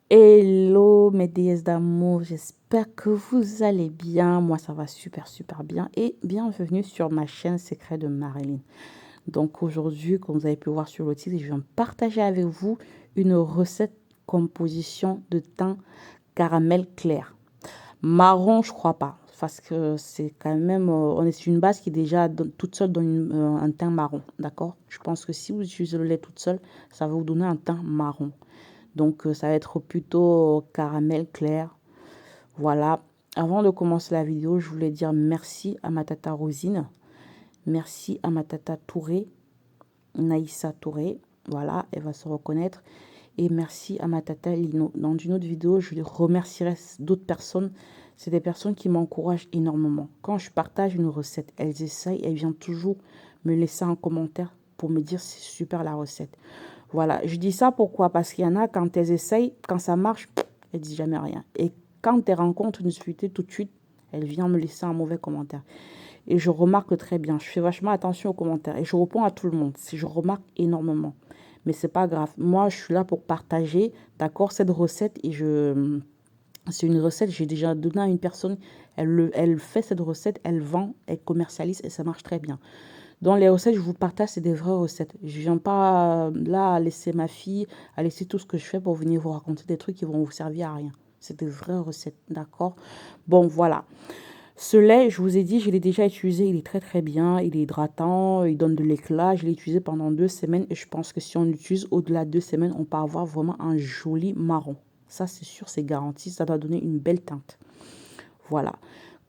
Hello mes déesses d'amour, j'espère que vous allez bien. Moi ça va super super bien et bienvenue sur ma chaîne Secret de Marilyn. Donc aujourd'hui, comme vous avez pu voir sur le titre, je viens partager avec vous une recette composition de teint caramel clair. Marron, je crois pas, parce que c'est quand même, on est sur une base qui est déjà toute seule dans un teint marron, d'accord? Je pense que si vous utilisez le lait toute seule, ça va vous donner un teint marron. Donc, ça va être plutôt caramel clair. Voilà. Avant de commencer la vidéo, je voulais dire merci à ma tata Rosine. Merci à ma tata Touré, Naïssa Touré. Voilà, elle va se reconnaître. Et merci à ma tata Lino. Dans une autre vidéo, je remercierai d'autres personnes. C'est des personnes qui m'encouragent énormément. Quand je partage une recette, elles essayent, elles viennent toujours me laisser un commentaire pour me dire c'est super la recette. Voilà, je dis ça pourquoi? Parce qu'il y en a, quand elles essayent, quand ça marche, elles disent jamais rien. Et quand elles rencontrent une difficulté, tout de suite, elles viennent me laisser un mauvais commentaire. Et je remarque très bien, je fais vachement attention aux commentaires. Et je réponds à tout le monde, si je remarque énormément. Mais c'est pas grave. Moi, je suis là pour partager, d'accord, cette recette. Et c'est une recette, j'ai déjà donné à une personne. Elle fait cette recette, elle vend, elle commercialise et ça marche très bien. Dans les recettes, je vous partage, c'est des vraies recettes. Je viens pas là à laisser ma fille, à laisser tout ce que je fais pour venir vous raconter des trucs qui vont vous servir à rien. C'est des vraies recettes, d'accord? Bon, voilà. Ce lait, je vous ai dit, je l'ai déjà utilisé, il est très très bien, il est hydratant, il donne de l'éclat. Je l'ai utilisé pendant 2 semaines et je pense que si on l'utilise au-delà de 2 semaines, on peut avoir vraiment un joli marron. Ça, c'est sûr, c'est garanti, ça doit donner une belle teinte. Voilà.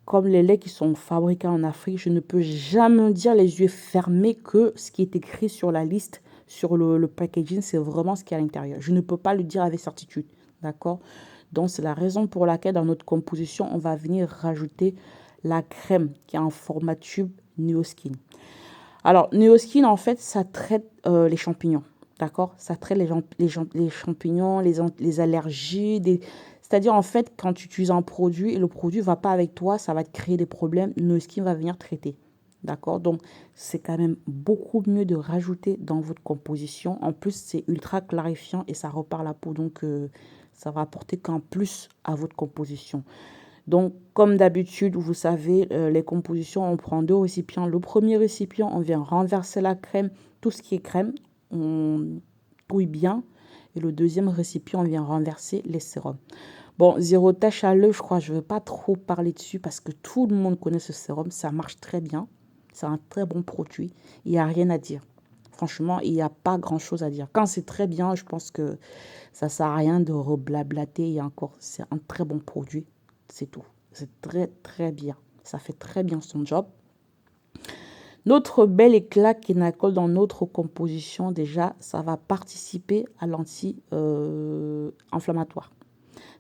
Comme les laits qui sont fabriqués en Afrique, je ne peux jamais dire les yeux fermés que ce qui est écrit sur la liste, sur le packaging, c'est vraiment ce qu'il y a à l'intérieur. Je ne peux pas le dire avec certitude, d'accord? Donc, c'est la raison pour laquelle dans notre composition, on va venir rajouter la crème qui est en format tube Neoskin. Alors, Neoskin, en fait, ça traite les champignons, d'accord? Ça traite les champignons, les allergies, c'est-à-dire, en fait, quand tu utilises un produit et le produit ne va pas avec toi, ça va te créer des problèmes. Neoskin va venir traiter, d'accord? Donc, c'est quand même beaucoup mieux de rajouter dans votre composition. En plus, c'est ultra clarifiant et ça repart la peau, donc ça va apporter qu'un plus à votre composition. Donc, comme d'habitude, vous savez, les compositions, on prend 2 récipients. Le premier récipient, on vient renverser la crème, tout ce qui est crème, on touille bien. Et le deuxième récipient, on vient renverser les sérums. Bon, zéro tache à l'œuf, je crois, je ne vais pas trop parler dessus parce que tout le monde connaît ce sérum. Ça marche très bien. C'est un très bon produit. Il n'y a rien à dire. Franchement, il n'y a pas grand-chose à dire. Quand c'est très bien, je pense que ça ne sert à rien de reblablater. Et encore, c'est un très bon produit. C'est tout. C'est très, très bien. Ça fait très bien son job. Notre bel éclat Kenacol dans notre composition, déjà, ça va participer à l'anti-inflammatoire.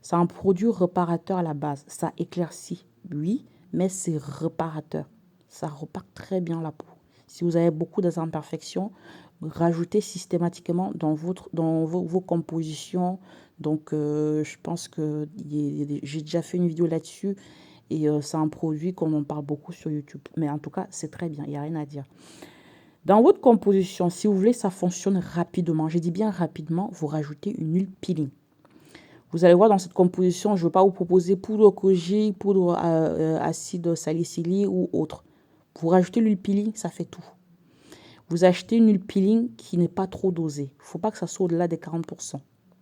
C'est un produit réparateur à la base. Ça éclaircit, oui, mais c'est réparateur. Ça repart très bien la peau. Si vous avez beaucoup d'imperfections, rajoutez systématiquement dans vos compositions. Donc, je pense que j'ai déjà fait une vidéo là-dessus. Et c'est un produit qu'on en parle beaucoup sur YouTube. Mais en tout cas, c'est très bien, il n'y a rien à dire. Dans votre composition, si vous voulez, ça fonctionne rapidement. Je dis bien rapidement, vous rajoutez une huile peeling. Vous allez voir dans cette composition, je ne vais pas vous proposer poudre koji, poudre acide salicylique ou autre. Vous rajoutez l'huile peeling, ça fait tout. Vous achetez une huile peeling qui n'est pas trop dosée. Il ne faut pas que ça soit au-delà des 40%.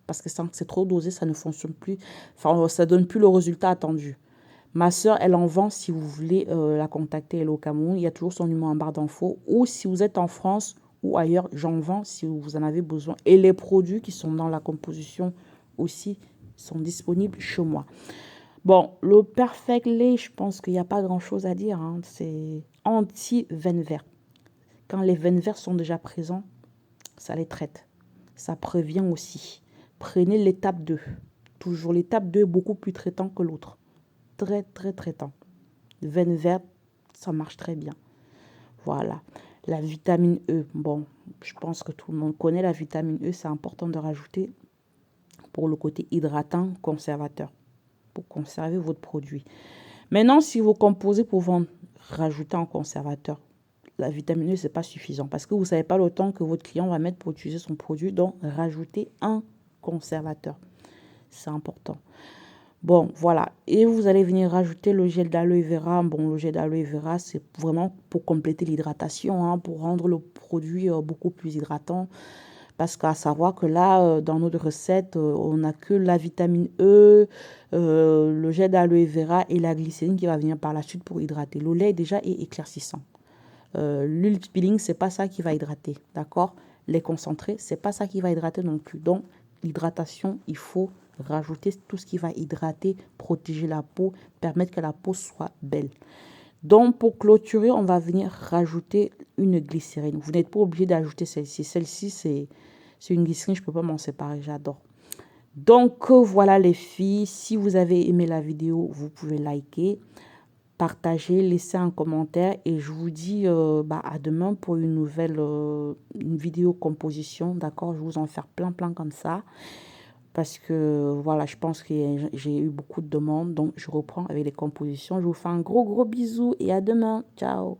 Parce que c'est trop dosé, ça ne fonctionne plus. Enfin, ça ne donne plus le résultat attendu. Ma soeur, elle en vend si vous voulez la contacter, elle est au Cameroun. Il y a toujours son numéro en barre d'infos. Ou si vous êtes en France ou ailleurs, j'en vends si vous en avez besoin. Et les produits qui sont dans la composition aussi sont disponibles chez moi. Bon, le Perfect Lait, je pense qu'il n'y a pas grand-chose à dire. Hein. C'est anti-veine verte. Quand les veines vertes sont déjà présents, ça les traite. Ça prévient aussi. Prenez l'étape 2. Toujours l'étape 2 est beaucoup plus traitant que l'autre. Très, très traitant. Veine verte, ça marche très bien. Voilà. La vitamine E. Bon, je pense que tout le monde connaît la vitamine E. C'est important de rajouter pour le côté hydratant, conservateur. Pour conserver votre produit. Maintenant, si vous composez pour vendre, rajoutez un conservateur. La vitamine E, ce n'est pas suffisant parce que vous ne savez pas le temps que votre client va mettre pour utiliser son produit. Donc, rajoutez un conservateur. c'est important. Bon, voilà. Et vous allez venir rajouter le gel d'aloe vera. Bon, le gel d'aloe vera, c'est vraiment pour compléter l'hydratation, hein, pour rendre le produit beaucoup plus hydratant. Parce qu'à savoir que là, dans notre recette, on n'a que la vitamine E, le gel d'aloe vera et la glycérine qui va venir par la suite pour hydrater. Le lait déjà est éclaircissant. L'huile peeling, c'est pas ça qui va hydrater, d'accord? Les concentrés, c'est pas ça qui va hydrater non plus. Donc, l'hydratation, il faut rajouter tout ce qui va hydrater, protéger la peau, permettre que la peau soit belle. Donc, pour clôturer, on va venir rajouter une glycérine. Vous n'êtes pas obligé d'ajouter celle-ci. Celle-ci, c'est une glycérine, je ne peux pas m'en séparer, j'adore. Donc, voilà les filles. Si vous avez aimé la vidéo, vous pouvez liker, partager, laisser un commentaire. Et je vous dis à demain pour une nouvelle une vidéo composition. D'accord? Je vais vous en faire plein comme ça. Parce que voilà, je pense que j'ai eu beaucoup de demandes. Donc, je reprends avec les compositions. Je vous fais un gros bisou et à demain. Ciao!